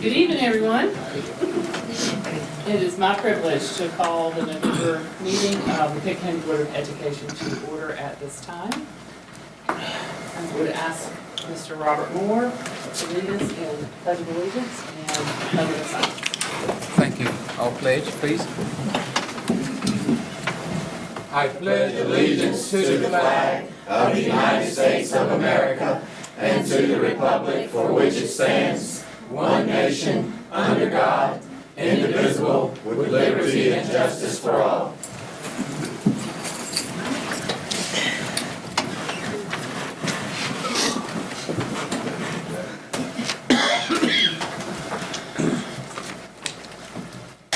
Good evening, everyone. It is my privilege to call the November meeting of the Pitt County Board of Education to order at this time. I would ask Mr. Robert Moore to lead us in Pledge of Allegiance and pledge of silence. Thank you. All pledge, please. I pledge allegiance to the flag of the United States of America and to the republic for which it stands, one nation, under God, indivisible, with liberty and justice for all.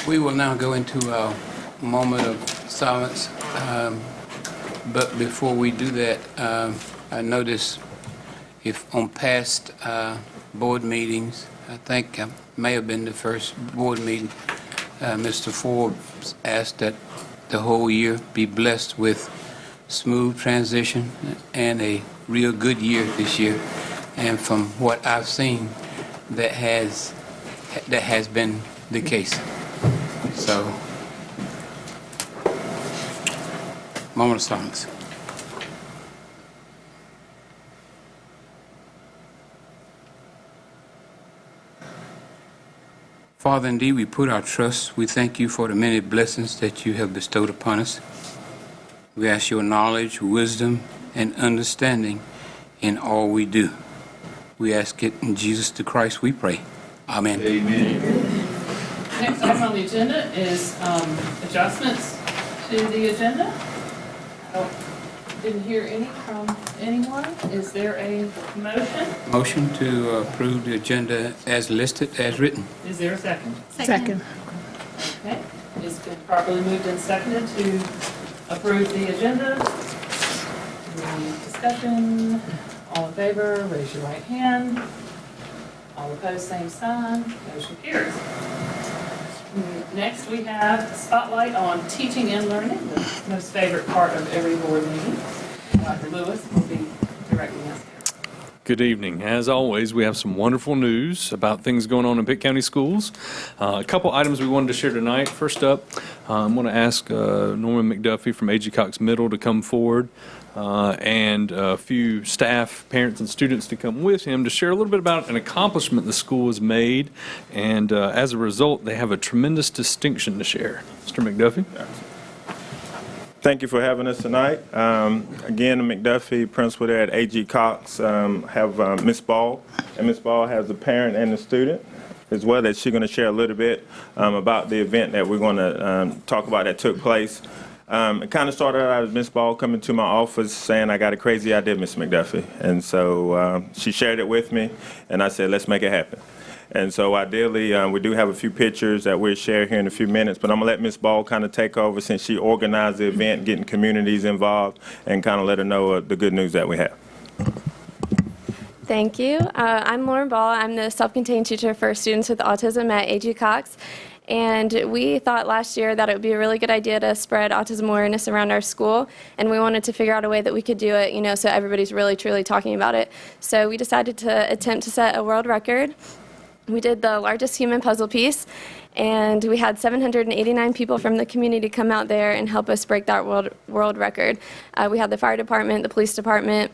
We will now go into a moment of silence, but before we do that, I notice if on past board meetings, I think may have been the first board meeting, Mr. Forbes asked that the whole year be blessed with smooth transition and a real good year this year. And from what I've seen, that has been the case. So, moment of silence. Father, indeed, we put our trust. We thank you for the many blessings that you have bestowed upon us. We ask your knowledge, wisdom, and understanding in all we do. We ask it in Jesus the Christ, we pray. Amen. Amen. Next item on the agenda is adjustments to the agenda. I didn't hear any from anyone. Is there a motion? Motion to approve the agenda as listed, as written. Is there a second? Second. Okay. It's been properly moved and seconded to approve the agenda. Any discussion? All in favor, raise your right hand. All opposed, same sign. Motion carries. Next, we have Spotlight on Teaching and Learning, the most favorite part of every board meeting. Dr. Lewis will be directing us. Good evening. As always, we have some wonderful news about things going on in Pitt County Schools. A couple items we wanted to share tonight. First up, I'm going to ask Norman McDuffie from A.G. Cox Middle to come forward and a few staff, parents, and students to come with him to share a little bit about an accomplishment the school has made. And as a result, they have a tremendous distinction to share. Mr. McDuffie. Thank you for having us tonight. Again, McDuffie, principal there at A.G. Cox, have Ms. Ball. And Ms. Ball has a parent and a student as well that she's going to share a little bit about the event that we're going to talk about that took place. It kind of started out as Ms. Ball coming to my office saying, I got a crazy idea, Ms. McDuffie. And so she shared it with me, and I said, let's make it happen. And so ideally, we do have a few pictures that we'll share here in a few minutes, but I'm going to let Ms. Ball kind of take over since she organized the event, getting communities involved, and kind of let her know the good news that we have. Thank you. I'm Lauren Ball. I'm the self-contained tutor for students with autism at A.G. Cox. And we thought last year that it would be a really good idea to spread autism awareness around our school, and we wanted to figure out a way that we could do it, so everybody's really, truly talking about it. So we decided to attempt to set a world record. We did the largest human puzzle piece, and we had 789 people from the community come out there and help us break that world record. We had the fire department, the police department,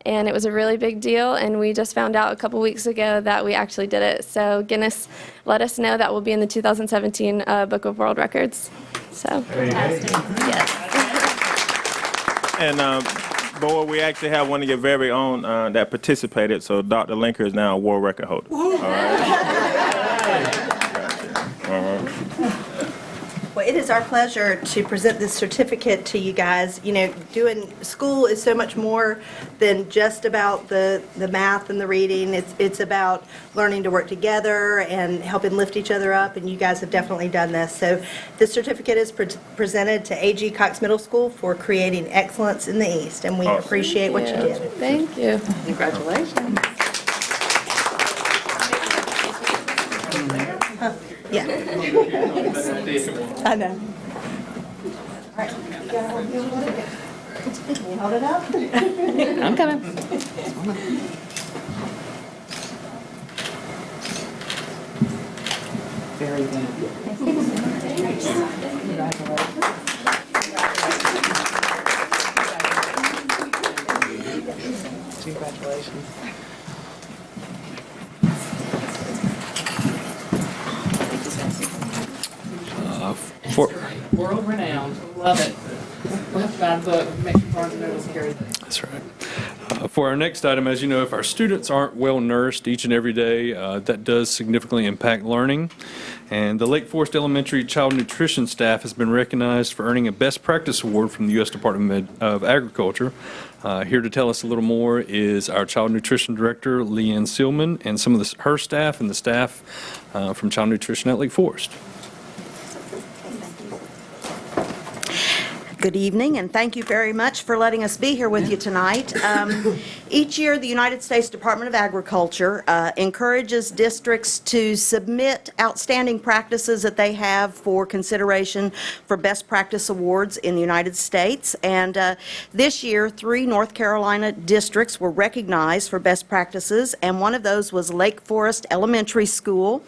and it was a really big deal, and we just found out a couple weeks ago that we actually did it. So Guinness let us know that we'll be in the 2017 Book of World Records. So, fantastic. Yes. And Board, we actually have one of your very own that participated, so Dr. Linker is now a world record holder. All right. Well, it is our pleasure to present this certificate to you guys. Doing school is so much more than just about the math and the reading. It's about learning to work together and helping lift each other up, and you guys have definitely done this. So this certificate is presented to A.G. Cox Middle School for creating excellence in the East, and we appreciate what you did. Thank you. Congratulations. Yeah. I know. All right. Hold it up. I'm coming. great event. Congratulations. For, World renowned, love it. We'll have to buy a book, make sure Barnes and Nobles carry this. that's right. For our next item, as you know, if our students aren't well nourished each and every day, that does significantly impact learning. And the Lake Forest Elementary Child Nutrition staff has been recognized for earning a Best Practice Award from the U.S. Department of Agriculture. Here to tell us a little more is our Child Nutrition Director, Leanne Seelman, and some of her staff and the staff from Child Nutrition at Lake Forest. Good evening, and thank you very much for letting us be here with you tonight. Each year, the United States Department of Agriculture encourages districts to submit outstanding practices that they have for consideration for Best Practice Awards in the United States. And this year, 3 North Carolina districts were recognized for best practices, and one of those was Lake Forest Elementary School.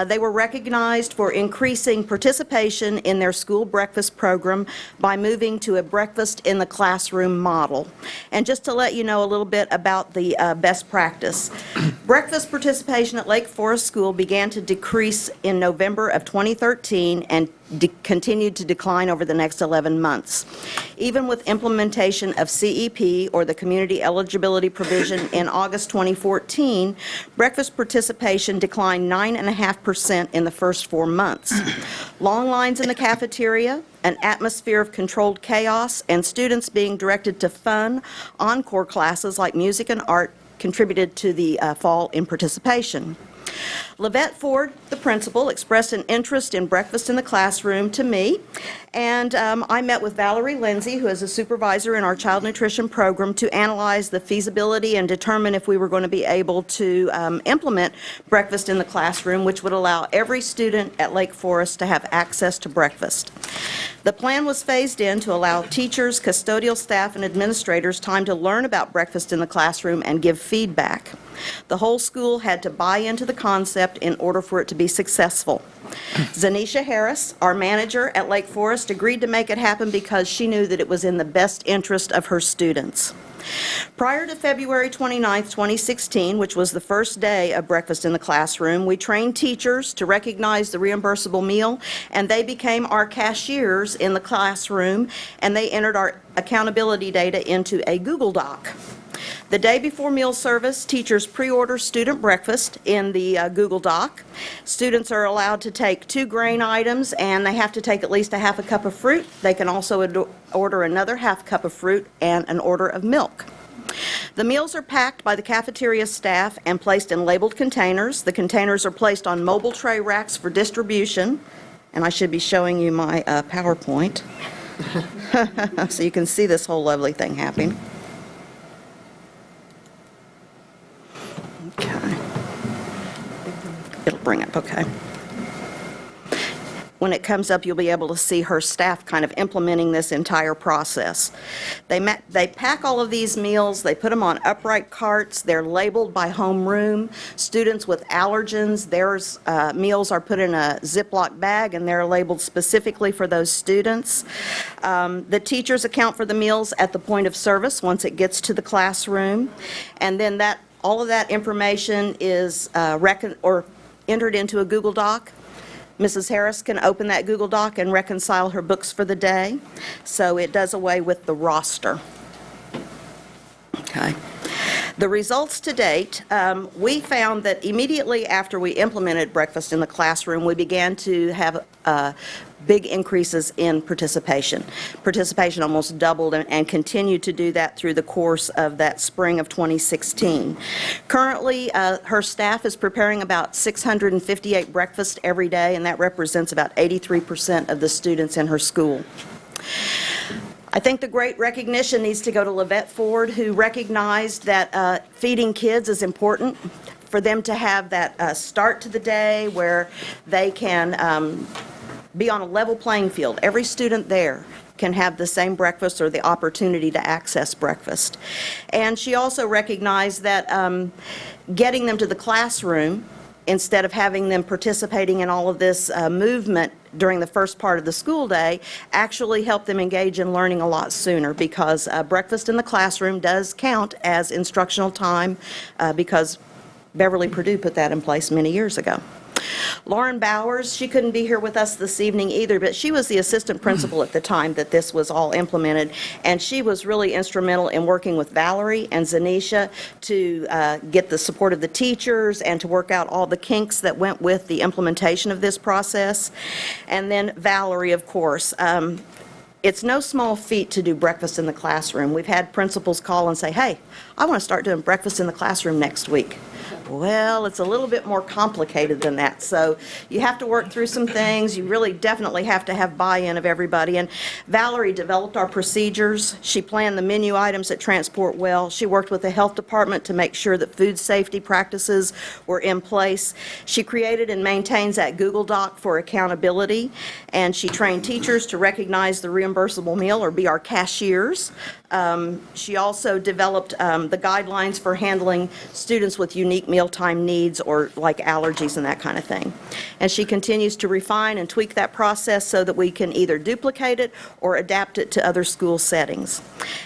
They were recognized for increasing participation in their school breakfast program by moving to a breakfast in the classroom model. And just to let you know a little bit about the best practice, breakfast participation at Lake Forest School began to decrease in November of 2013 and continued to decline over the next 11 months. Even with implementation of CEP, or the Community Eligibility Provision, in August 2014, breakfast participation declined 9.5% in the first 4 months. Long lines in the cafeteria, an atmosphere of controlled chaos, and students being directed to fun, encore classes like music and art contributed to the fall in participation. Lavette Ford, the principal, expressed an interest in breakfast in the classroom to me, and I met with Valerie Lindsay, who is a supervisor in our child nutrition program, to analyze the feasibility and determine if we were going to be able to implement breakfast in the classroom, which would allow every student at Lake Forest to have access to breakfast. The plan was phased in to allow teachers, custodial staff, and administrators time to learn about breakfast in the classroom and give feedback. The whole school had to buy into the concept in order for it to be successful. Zanisha Harris, our manager at Lake Forest, agreed to make it happen because she knew that it was in the best interest of her students. Prior to February 29, 2016, which was the first day of breakfast in the classroom, we trained teachers to recognize the reimbursable meal, and they became our cashiers in the classroom, and they entered our accountability data into a Google Doc. The day before meal service, teachers pre-order student breakfast in the Google Doc. Students are allowed to take 2 grain items, and they have to take at least a half a cup of fruit. They can also order another half cup of fruit and an order of milk. The meals are packed by the cafeteria staff and placed in labeled containers. The containers are placed on mobile tray racks for distribution, and I should be showing you my PowerPoint so you can see this whole lovely thing happening. Okay. It'll bring up, okay. When it comes up, you'll be able to see her staff kind of implementing this entire process. They pack all of these meals, they put them on upright carts, they're labeled by homeroom. Students with allergens, their meals are put in a Ziploc bag and they're labeled specifically for those students. The teachers account for the meals at the point of service once it gets to the classroom, and then all of that information is entered into a Google Doc. Mrs. Harris can open that Google Doc and reconcile her books for the day, so it does away with the roster. Okay. The results to date, we found that immediately after we implemented breakfast in the classroom, we began to have big increases in participation. Participation almost doubled and continued to do that through the course of that spring of 2016. Currently, her staff is preparing about 658 breakfasts every day, and that represents about 83% of the students in her school. I think the great recognition needs to go to Lavette Ford, who recognized that feeding kids is important, for them to have that start to the day where they can be on a level playing field. Every student there can have the same breakfast or the opportunity to access breakfast. And she also recognized that getting them to the classroom instead of having them participating in all of this movement during the first part of the school day, actually help them engage in learning a lot sooner, because breakfast in the classroom does count as instructional time, because Beverly Purdue put that in place many years ago. Lauren Bowers, she couldn't be here with us this evening either, but she was the assistant principal at the time that this was all implemented, and she was really instrumental in working with Valerie and Zanisha to get the support of the teachers and to work out all the kinks that went with the implementation of this process. And then Valerie, of course. It's no small feat to do breakfast in the classroom. We've had principals call and say, hey, I want to start doing breakfast in the classroom next week. Well, it's a little bit more complicated than that. So you have to work through some things. You really definitely have to have buy-in of everybody. And Valerie developed our procedures. She planned the menu items at Transport Well. She worked with the health department to make sure that food safety practices were in place. She created and maintains that Google Doc for accountability. And she trained teachers to recognize the reimbursable meal, or be our cashiers. She also developed the guidelines for handling students with unique mealtime needs, or like allergies and that kind of thing. And she continues to refine and tweak that process so that we can either duplicate it or adapt it to other school settings.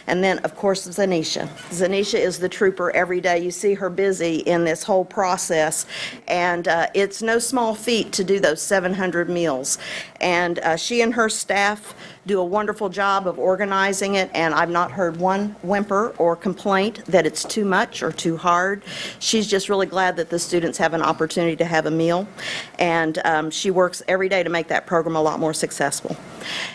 And then, of course, Zanisha. Zanisha is the trooper every day. You see her busy in this whole process, and it's no small feat to do those 700 meals. And she and her staff do a wonderful job of organizing it, and I've not heard one whimper or complaint that it's too much or too hard. She's just really glad that the students have an opportunity to have a meal, and she works every day to make that program a lot more successful.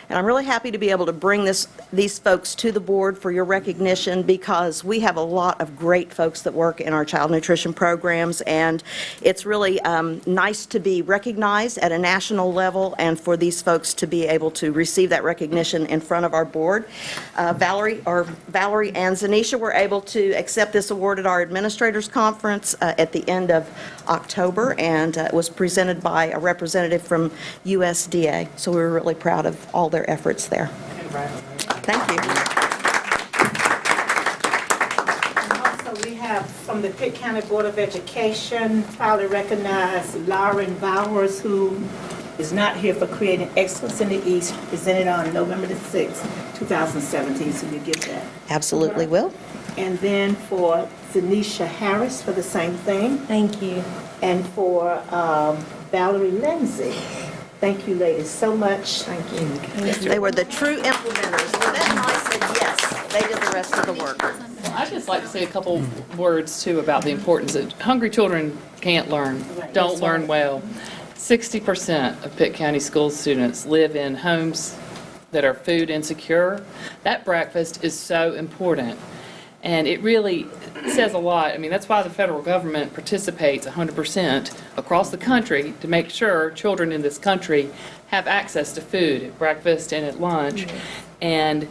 And I'm really happy to be able to bring these folks to the board for your recognition, because we have a lot of great folks that work in our child nutrition programs, and it's really nice to be recognized at a national level and for these folks to be able to receive that recognition in front of our board. Valerie and Zanisha were able to accept this award at our administrators conference at the end of October, and it was presented by a representative from USDA. So we were really proud of all their efforts there. Thank you. And also, we have from the Pitt County Board of Education proudly recognize Lauren Bowers, who is not here, for creating excellence in the East, presented on November the 6th, 2017. So you get that. Absolutely will. And then for Zanisha Harris for the same thing. Thank you. And for Valerie Lindsay. Thank you, ladies, so much. Thank you. They were the true implementers. Lynette and I said yes. They did the rest of the work. Well, I'd just like to say a couple words, too, about the importance that hungry children can't learn, don't learn well. 60% of Pitt County school students live in homes that are food insecure. That breakfast is so important, and it really says a lot. I mean, that's why the federal government participates 100% across the country to make sure children in this country have access to food at breakfast and at lunch. And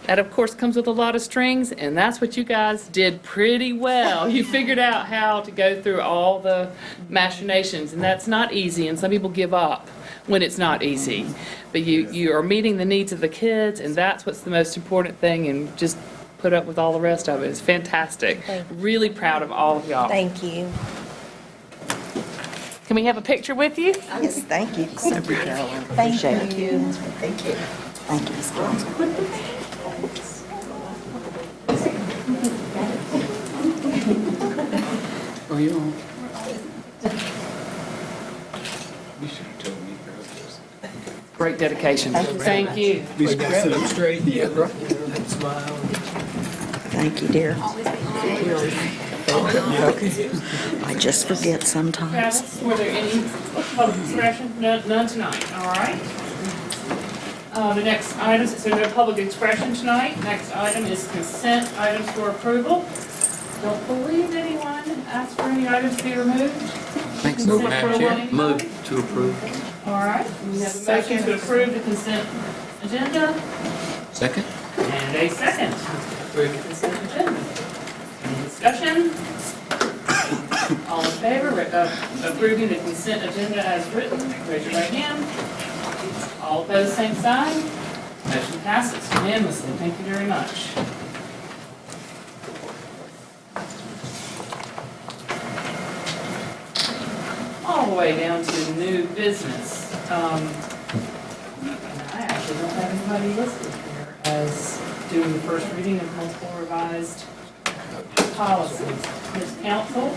that, of course, comes with a lot of strings, and that's what you guys did pretty well. You figured out how to go through all the machinations, and that's not easy, and some people give up when it's not easy. But you are meeting the needs of the kids, and that's what's the most important thing, and just put up with all the rest of it. It's fantastic. Really proud of all of y'all. Thank you. Can we have a picture with you? Yes, thank you. Thank you, Carolyn. Thank Appreciate it. you. Thank you. Thank you, Ms. Johnson. Oh, you know. You should have told me first. Great dedication. Thank you. Sit up straight. Yeah, right. Smile. Thank you, dear. I just forget sometimes. Travis, were there any public expression? None tonight, all right. The next item, since there's no public expression tonight, next item is consent items for approval. Don't believe anyone asked for any items to be removed. Thanks, Madam Chair. Move to approve. All right, we have a motion to approve the consent agenda, Second? and a second to approve the consent agenda. Any discussion? All in favor of approving the consent agenda as written, raise your right hand. All opposed, same sign. Motion passes unanimously. Thank you very much. all the way down to new business. And I actually don't have anybody listed here as doing the first reading of multiple revised policies. Ms. Council?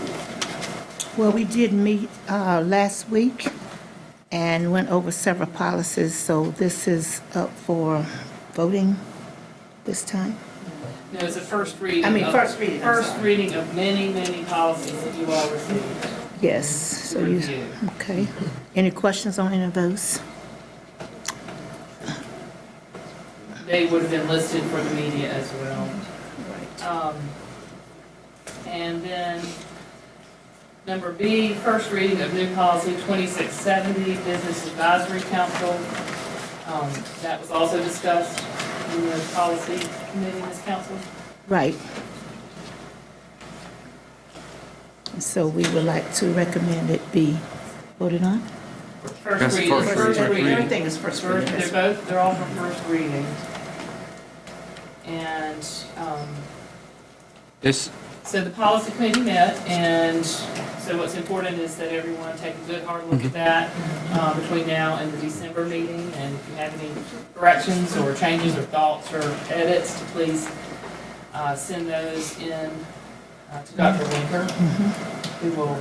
Well, we did meet last week and went over several policies, so this is up for voting this time. No, it's a first reading. I mean, first reading, I'm First sorry. reading of many, many policies that you all received. Yes, so you, Review. okay. Any questions on any of those? They would have been listed for the media as well. And then, number B, first reading of new policy 2670, Business Advisory Council. That was also discussed in the policy committee, Ms. Council. Right. So we would like to recommend it be voted on? First That's reading. first reading. Everything is first reading. They're all for first reading. And, This, so the policy committee met, and so what's important is that everyone take a good hard look at that between now and the December meeting. And if you have any corrections or changes or thoughts or edits, to please send those in to Dr. Winker, who will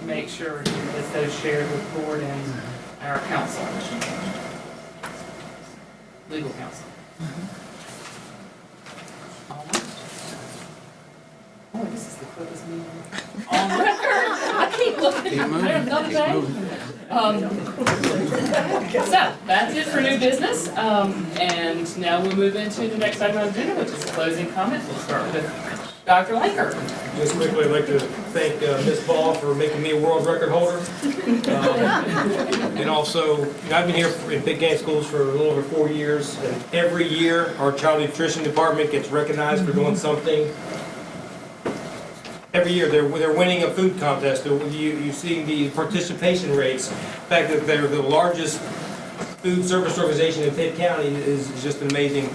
make sure he gets those shared with the board and our council, legal counsel. All right. Oh, this is the quickest meeting on record. I keep looking. keep moving, There's another keep day. moving. So, that's it for new business, and now we'll move into the next item on the agenda, which is closing comments. We'll start with Dr. Laker. Just quickly, I'd like to thank Ms. Ball for making me a world record holder. And also, I've been here in Pitt County Schools for a little over 4 years, and every year, our child nutrition department gets recognized for doing something. Every year, they're winning a food contest. You see the participation rates. The fact that they're the largest food service organization in Pitt County is just amazing.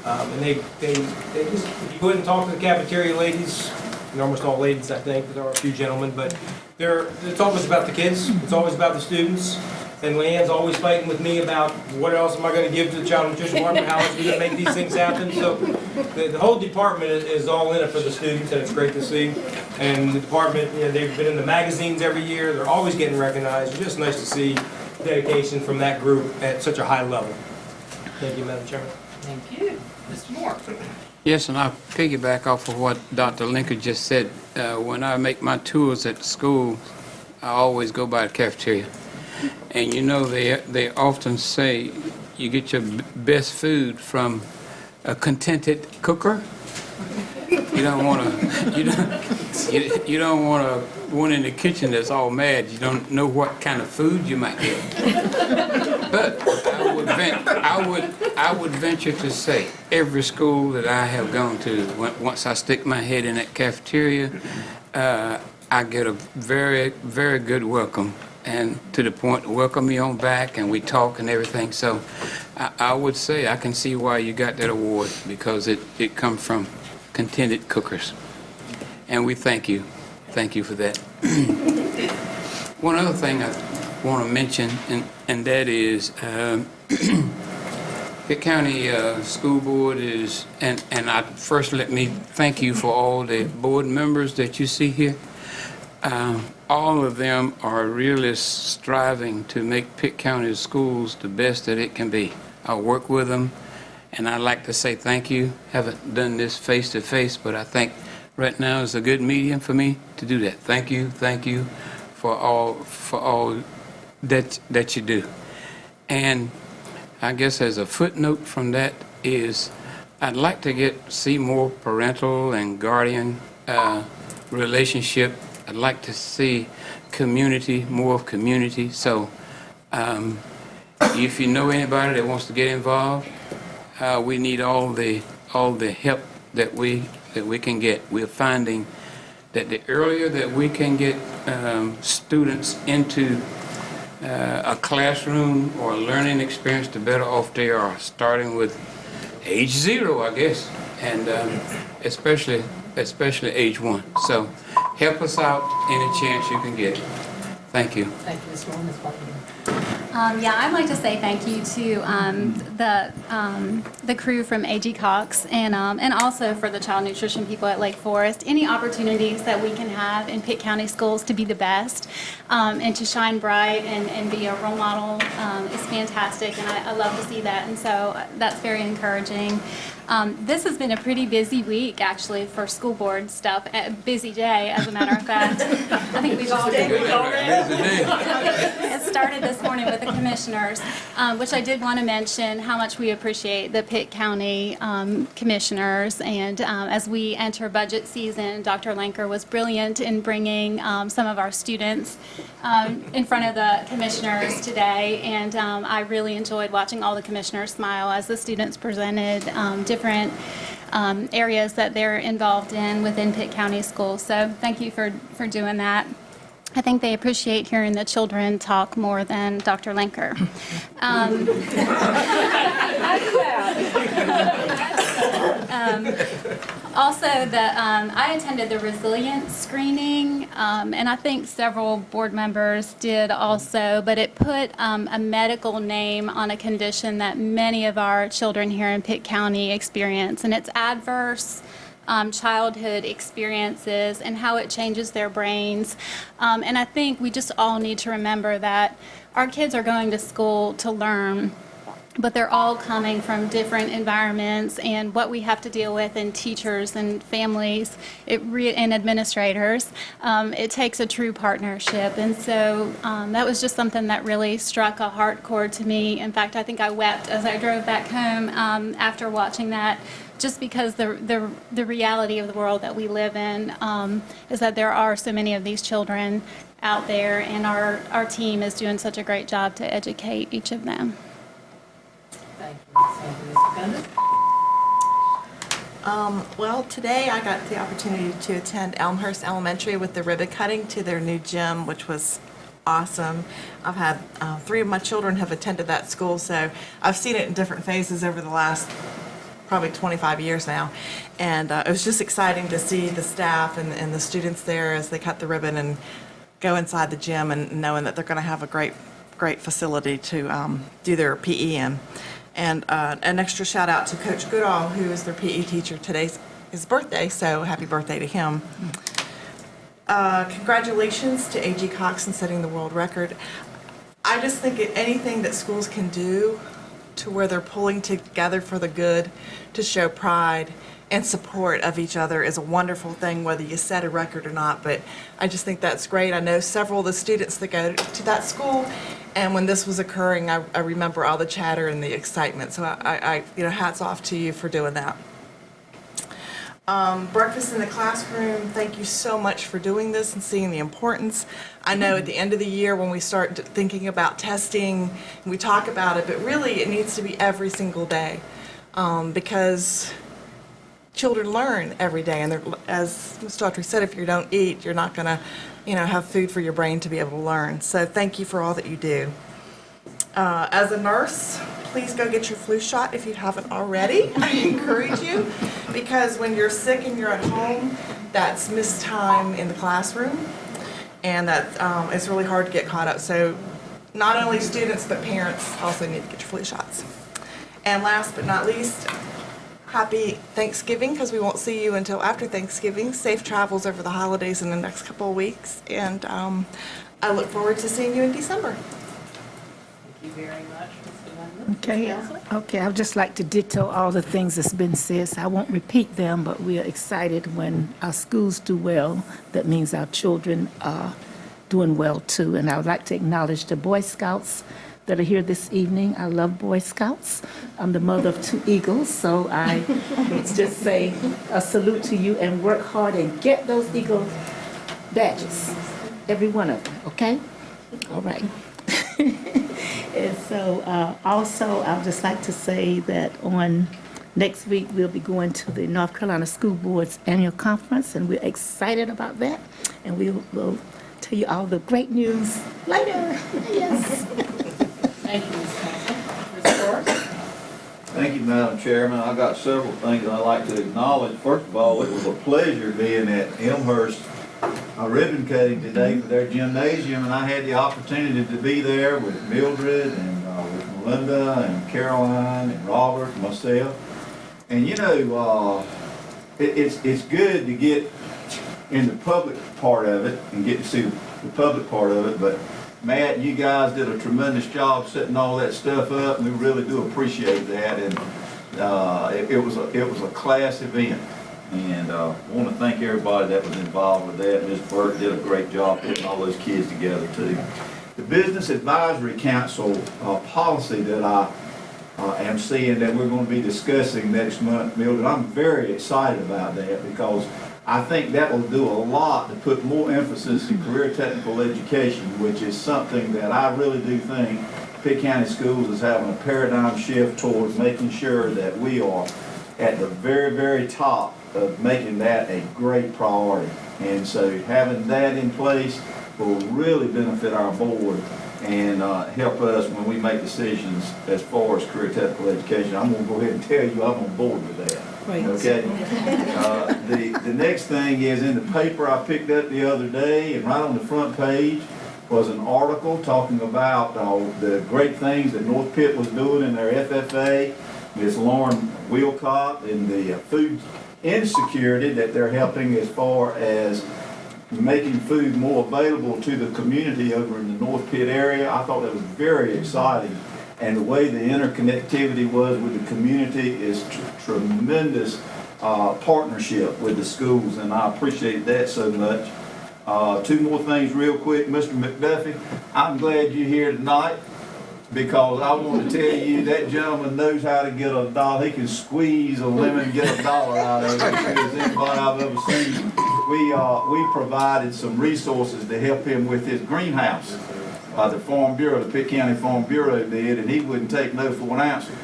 And they just, if you go in and talk to the cafeteria ladies, they're almost all ladies, I think, but there are a few gentlemen, but it's always about the kids, it's always about the students. And Leanne's always fighting with me about what else am I gonna give to the child nutrition department, how else are we gonna make these things happen? So the whole department is all in it for the students, and it's great to see. And the department, they've been in the magazines every year, they're always getting recognized. It's just nice to see dedication from that group at such a high level. Thank you, Madam Chairman. Thank you. Mr. Moore. yes, and I'll piggyback off of what Dr. Lincoln just said. When I make my tours at school, I always go by the cafeteria. And you know, they often say you get your best food from a contented cooker. You don't want to, you don't want to one in the kitchen that's all mad. You don't know what kind of food you might get. But I would venture to say every school that I have gone to, once I stick my head in that cafeteria, I get a very, very good welcome. And to the point, welcome me on back, and we talk and everything. So I would say I can see why you got that award, because it comes from contented cookers. And we thank you. Thank you for that. One other thing I want to mention, and that is Pitt County School Board is, and first let me thank you for all the board members that you see here. All of them are really striving to make Pitt County schools the best that it can be. I work with them, and I'd like to say thank you. Haven't done this face to face, but I think right now is a good medium for me to do that. Thank you for all that you do. And I guess as a footnote from that is, I'd like to see more parental and guardian relationship. I'd like to see more of community. So if you know anybody that wants to get involved, we need all the help that we can get. We're finding that the earlier that we can get students into a classroom or a learning experience, the better off they are, starting with age 0, I guess, and especially age 1. So help us out any chance you can get. Thank you. Thank you, Ms. Moore. Ms. Barton. Yeah, I'd like to say thank you to the crew from AG Cox and also for the child nutrition people at Lake Forest. Any opportunities that we can have in Pitt County schools to be the best and to shine bright and be a role model is fantastic, and I love to see that, and so that's very encouraging. This has been a pretty busy week, actually, for school board stuff. A busy day, as a matter of fact. I think we've all been. It started this morning with the commissioners, which I did want to mention how much we appreciate the Pitt County commissioners. And as we enter budget season, Dr. Lanker was brilliant in bringing some of our students in front of the commissioners today. And I really enjoyed watching all the commissioners smile as the students presented different areas that they're involved in within Pitt County Schools. So thank you for doing that. I think they appreciate hearing the children talk more than Dr. Lanker. Also, I attended the resilience screening, and I think several board members did also, but it put a medical name on a condition that many of our children here in Pitt County experience, and it's adverse childhood experiences and how it changes their brains. And I think we just all need to remember that our kids are going to school to learn, but they're all coming from different environments, and what we have to deal with in teachers and families and administrators, it takes a true partnership. And so that was just something that really struck a heart chord to me. In fact, I think I wept as I drove back home after watching that, just because the reality of the world that we live in is that there are so many of these children out there, and our team is doing such a great job to educate each of them. Thank you, Mr. Bennett. Well, today I got the opportunity to attend Elmhurst Elementary with the ribbon cutting to their new gym, which was awesome. I've had 3 of my children have attended that school, so I've seen it in different phases over the last probably 25 years now. And it was just exciting to see the staff and the students there as they cut the ribbon and go inside the gym, and knowing that they're going to have a great facility to do their PE in. And an extra shout out to Coach Goodall, who is their PE teacher. Today's his birthday, so happy birthday to him. Congratulations to A.G. Cox in setting the world record. I just think anything that schools can do to where they're pulling together for the good, to show pride and support of each other, is a wonderful thing, whether you set a record or not. But I just think that's great. I know several of the students that go to that school, and when this was occurring, I remember all the chatter and the excitement. So I hats off to you for doing that. Breakfast in the classroom, thank you so much for doing this and seeing the importance. I know at the end of the year when we start thinking about testing, we talk about it, but really it needs to be every single day, because children learn every day, and as Ms. Daughtry said, if you don't eat, you're not going to have food for your brain to be able to learn. So thank you for all that you do. As a nurse, please go get your flu shot if you haven't already. I encourage you, because when you're sick and you're at home, that's missed time in the classroom, and that it's really hard to get caught up. So not only students, but parents also need to get your flu shots. And last but not least, happy Thanksgiving, because we won't see you until after Thanksgiving. Safe travels over the holidays in the next couple of weeks, and I look forward to seeing you in December. Thank you very much, Mr. Lambert. Okay, I would just like to ditto all the things that's been said. So I won't repeat them, but we are excited when our schools do well. That means our children are doing well too. And I would like to acknowledge the Boy Scouts that are here this evening. I love Boy Scouts. I'm the mother of 2 eagles, so I would just say a salute to you, and work hard and get those Eagle badges, every one of them, okay? All right. And so also, I would just like to say that on next week, we'll be going to the North Carolina School Board's annual conference, and we're excited about that. And we'll tell you all the great news later. Yes. Thank you, Ms. Council. Ms. Forrest? Thank you, Madam Chairman. I've got several things I'd like to acknowledge. First of all, it was a pleasure being at Elmhurst a ribbon cutting today for their gymnasium, and I had the opportunity to be there with Mildred and with Melinda and Caroline and Robert and myself. And you know, it's good to get in the public part of it and get to see the public part of it, but Matt, you guys did a tremendous job setting all that stuff up, and we really do appreciate that. And it was a class event, and I want to thank everybody that was involved with that. Ms. Burke did a great job putting all those kids together too. The Business Advisory Council policy that I am seeing that we're going to be discussing next month, Mildred, I'm very excited about that because I think that will do a lot to put more emphasis in career technical education, which is something that I really do think Pitt County Schools is having a paradigm shift towards making sure that we are at the very, very top of making that a great priority. And so having that in place will really benefit our board and help us when we make decisions as far as career technical education. I'm going to go ahead and tell you I'm on board with that. Right. Okay. The next thing is in the paper I picked up the other day, and right on the front page was an article talking about the great things that North Pitt was doing in their FFA. Ms. Lauren Wilcott and the food insecurity that they're helping as far as making food more available to the community over in the North Pitt area. I thought that was very exciting. And the way the interconnectivity was with the community is tremendous partnership with the schools, and I appreciate that so much. Two more things real quick. Mr. McDuffie, I'm glad you're here tonight because I want to tell you that gentleman knows how to get $1. He can squeeze a lemon and get $1 out of it as anybody I've ever seen. We provided some resources to help him with his greenhouse. The Farm Bureau, the Pitt County Farm Bureau did, and he wouldn't take no for an answer.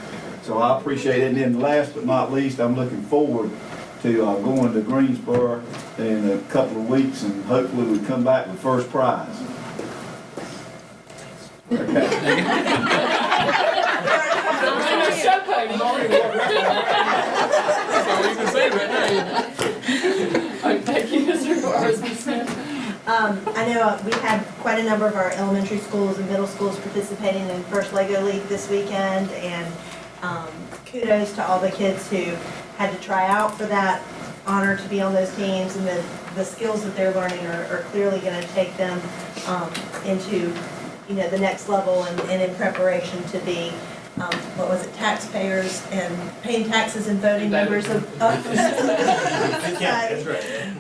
So I appreciate it. And then last but not least, I'm looking forward to going to Greensboro in a couple of weeks, and hopefully we come back with first prize. Thank you, Mr. Morris. I know we had quite a number of our elementary schools and middle schools participating in First Lego League this weekend, and kudos to all the kids who had to try out for that honor to be on those teams, and the skills that they're learning are clearly going to take them into the next level and in preparation to be taxpayers and paying taxes and voting members of society.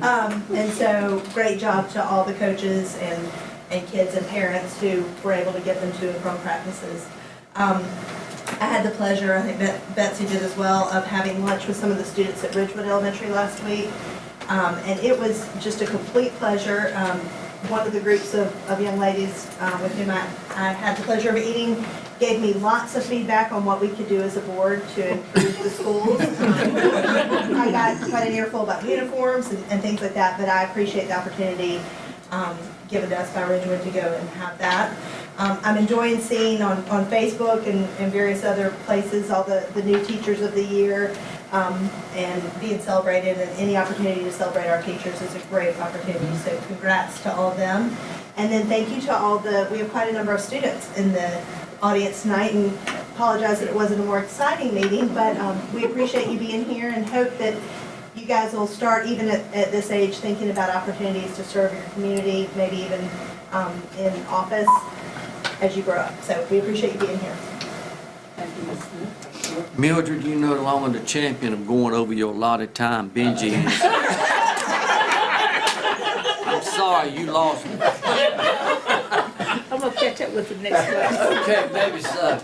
And so great job to all the coaches and kids and parents who were able to get them to and from practices. I had the pleasure, I think Betsy did as well, of having lunch with some of the students at Ridgewood Elementary last week. And it was just a complete pleasure. One of the groups of young ladies with whom I had the pleasure of eating gave me lots of feedback on what we could do as a board to improve the schools. I got quite an earful about uniforms and things like that, but I appreciate the opportunity given to us by Ridgewood to go and have that. I'm enjoying seeing on Facebook and various other places all the new teachers of the year and being celebrated, and any opportunity to celebrate our teachers is a great opportunity, so congrats to all of them. And then thank you to all we have quite a number of students in the audience tonight, and apologize that it wasn't a more exciting meeting, but we appreciate you being here and hope that you guys will start even at this age thinking about opportunities to serve your community, maybe even in office as you grow up. So we appreciate you being here. Thank you, Ms. Smith. Mildred, you're no longer the champion of going over your allotted time binging. I'm sorry, you lost me. I'm gonna catch up with the next one. Okay, maybe so.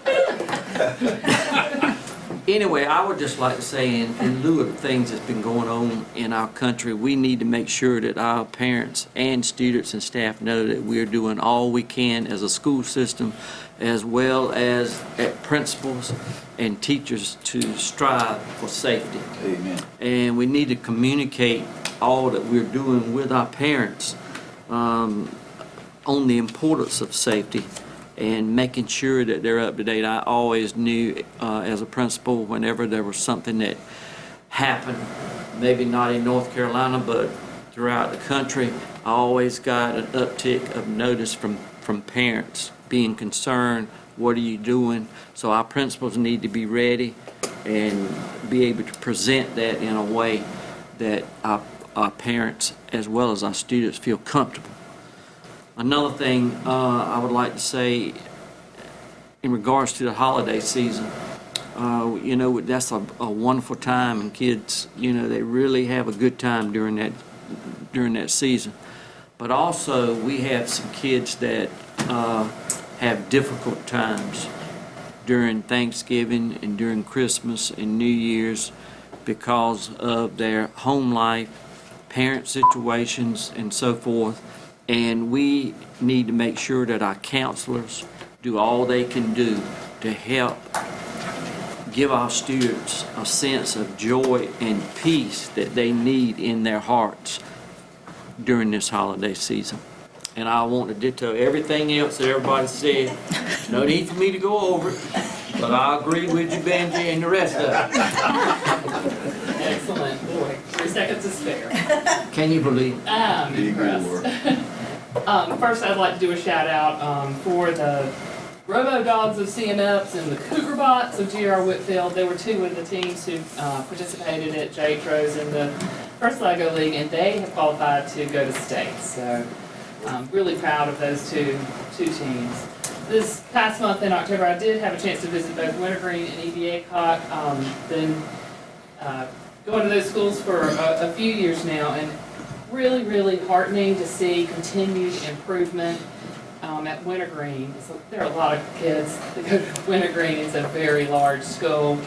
Anyway, I would just like to say, in lieu of the things that's been going on in our country, we need to make sure that our parents and students and staff know that we're doing all we can as a school system, as well as at principals and teachers, to strive for safety. Amen. And we need to communicate all that we're doing with our parents on the importance of safety and making sure that they're up to date. I always knew as a principal, whenever there was something that happened, maybe not in North Carolina, but throughout the country, I always got an uptick of notice from parents being concerned, what are you doing? So our principals need to be ready and be able to present that in a way that our parents as well as our students feel comfortable. Another thing I would like to say in regards to the holiday season, that's a wonderful time, and kids, they really have a good time during that season. But also, we have some kids that have difficult times during Thanksgiving and during Christmas and New Year's because of their home life, parent situations, and so forth. And we need to make sure that our counselors do all they can do to help give our students a sense of joy and peace that they need in their hearts during this holiday season. And I want to ditto everything else that everybody said. No need for me to go over it, but I agree with you, Benji, and the rest of it. Excellent, boy, 3 seconds to spare. Can you believe it? I'm impressed. First, I'd like to do a shout out for the Robo Dogs of CMFs and the Cougar Bots of GR Whitfield. They were two of the teams who participated at JTROs in the first LEGO League, and they have qualified to go to state. So I'm really proud of those two teams. This past month in October, I did have a chance to visit both Wintergreen and EVA Cock. Been going to those schools for a few years now, and really, really heartening to see continued improvement at Wintergreen. So there are a lot of kids that go to Wintergreen. It's a very large school.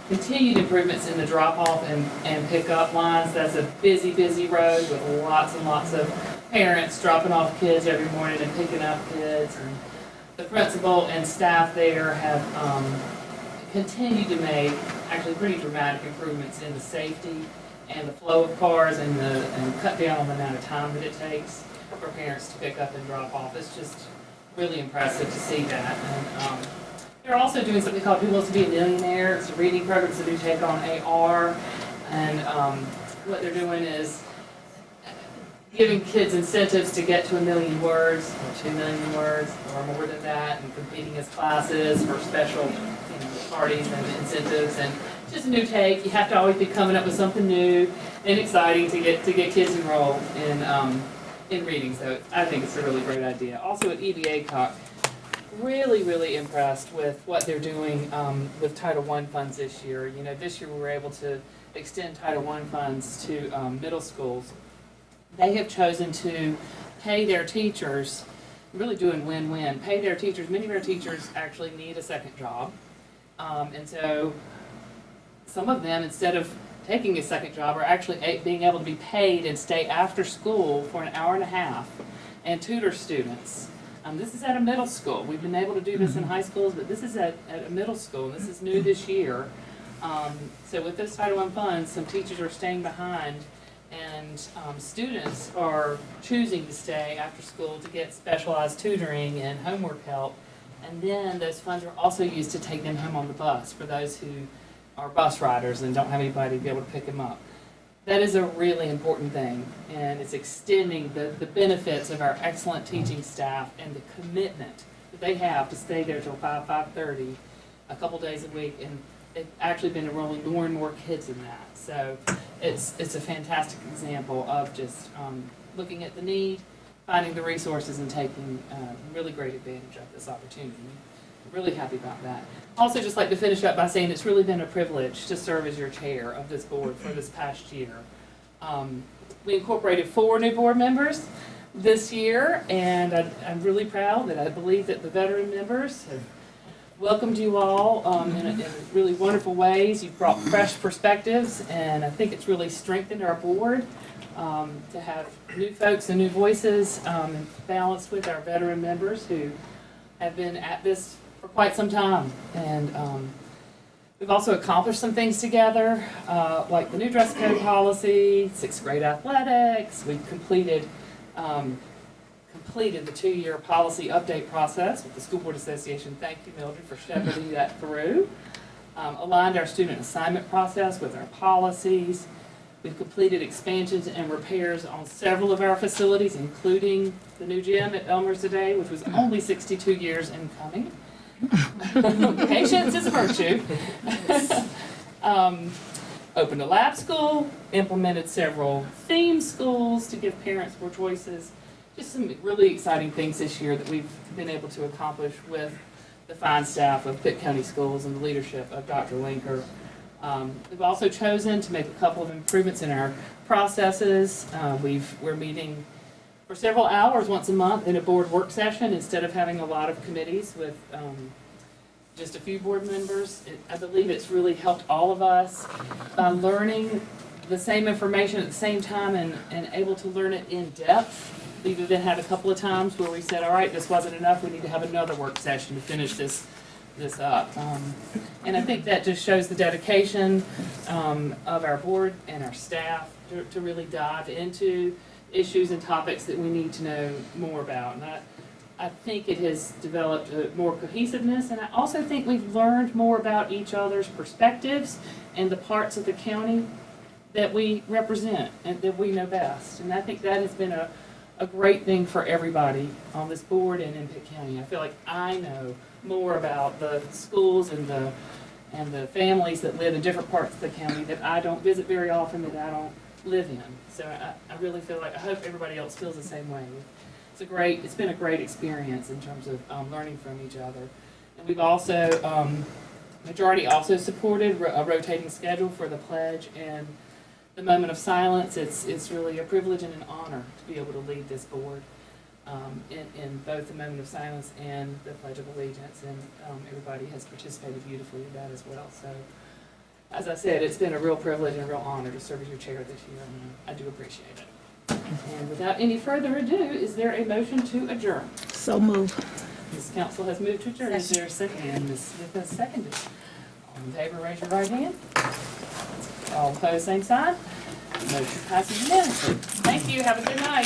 Continued improvements in the drop-off and pick-up lines. That's a busy, busy road with lots and lots of parents dropping off kids every morning and picking up kids. And the principal and staff there have continued to make actually pretty dramatic improvements in the safety and the flow of cars and cut down on the amount of time that it takes for parents to pick up and drop off. It's just really impressive to see that. And they're also doing something called Who Wants to Be a Millionaire. It's a reading program that do take on AR, and what they're doing is giving kids incentives to get to 1 million words, or 2 million words, or more than that, and competing as classes for special parties and incentives. And just a new take. You have to always be coming up with something new and exciting to get kids enrolled in reading. So I think it's a really great idea. Also at EVA Cock, really, really impressed with what they're doing with Title I funds this year. This year we were able to extend Title I funds to middle schools. They have chosen to pay their teachers, really doing win-win, pay their teachers. Many of our teachers actually need a second job. And so some of them, instead of taking a second job, are actually being able to be paid and stay after school for an hour and a half and tutor students. This is at a middle school. We've been able to do this in high schools, but this is at a middle school, and this is new this year. So with those Title I funds, some teachers are staying behind, and students are choosing to stay after school to get specialized tutoring and homework help. And then those funds are also used to take them home on the bus for those who are bus riders and don't have anybody to be able to pick them up. That is a really important thing, and it's extending the benefits of our excellent teaching staff and the commitment that they have to stay there till 5:30 a couple days a week, and they've actually been enrolling more and more kids in that. So it's a fantastic example of just looking at the need, finding the resources, and taking really great advantage of this opportunity. Really happy about that. Also, just like to finish up by saying it's really been a privilege to serve as your chair of this board for this past year. We incorporated 4 new board members this year, and I'm really proud that I believe that the veteran members have welcomed you all in really wonderful ways. You've brought fresh perspectives, and I think it's really strengthened our board to have new folks and new voices and balanced with our veteran members who have been at this for quite some time. And we've also accomplished some things together, like the new dress code policy, 6th grade athletics. We've completed the 2-year policy update process with the School Board Association. Thank you, Mildred, for shepherding that through. Aligned our student assignment process with our policies. We've completed expansions and repairs on several of our facilities, including the new gym at Elmer's today, which was only 62 years in coming. Patience is a virtue. Opened a lab school, implemented several theme schools to give parents more choices. Just some really exciting things this year that we've been able to accomplish with the fine staff of Pitt County Schools and the leadership of Dr. Linker. We've also chosen to make a couple of improvements in our processes. We're meeting for several hours once a month in a board work session instead of having a lot of committees with just a few board members. I believe it's really helped all of us by learning the same information at the same time and able to learn it in depth. We've even had a couple of times where we said, all right, this wasn't enough, we need to have another work session to finish this up. And I think that just shows the dedication of our board and our staff to really dive into issues and topics that we need to know more about. And I think it has developed more cohesiveness, and I also think we've learned more about each other's perspectives and the parts of the county that we represent and that we know best. And I think that has been a great thing for everybody on this board and in Pitt County. I feel like I know more about the schools and the families that live in different parts of the county that I don't visit very often, that I don't live in. So I really feel like, I hope everybody else feels the same way. It's been a great experience in terms of learning from each other. And we've also, majority also supported a rotating schedule for the pledge and the moment of silence. It's really a privilege and an honor to be able to lead this board in both the moment of silence and the Pledge of Allegiance. And everybody has participated beautifully in that as well. So, as I said, it's been a real privilege and a real honor to serve as your chair this year, and I do appreciate it. And without any further ado, is there a motion to adjourn? So move. This council has moved to adjourn. Is there a second? And Ms. Smith has seconded. All in favor, raise your right hand. All opposed, same sign. Motion passes unanimously. Thank you. Have a good night.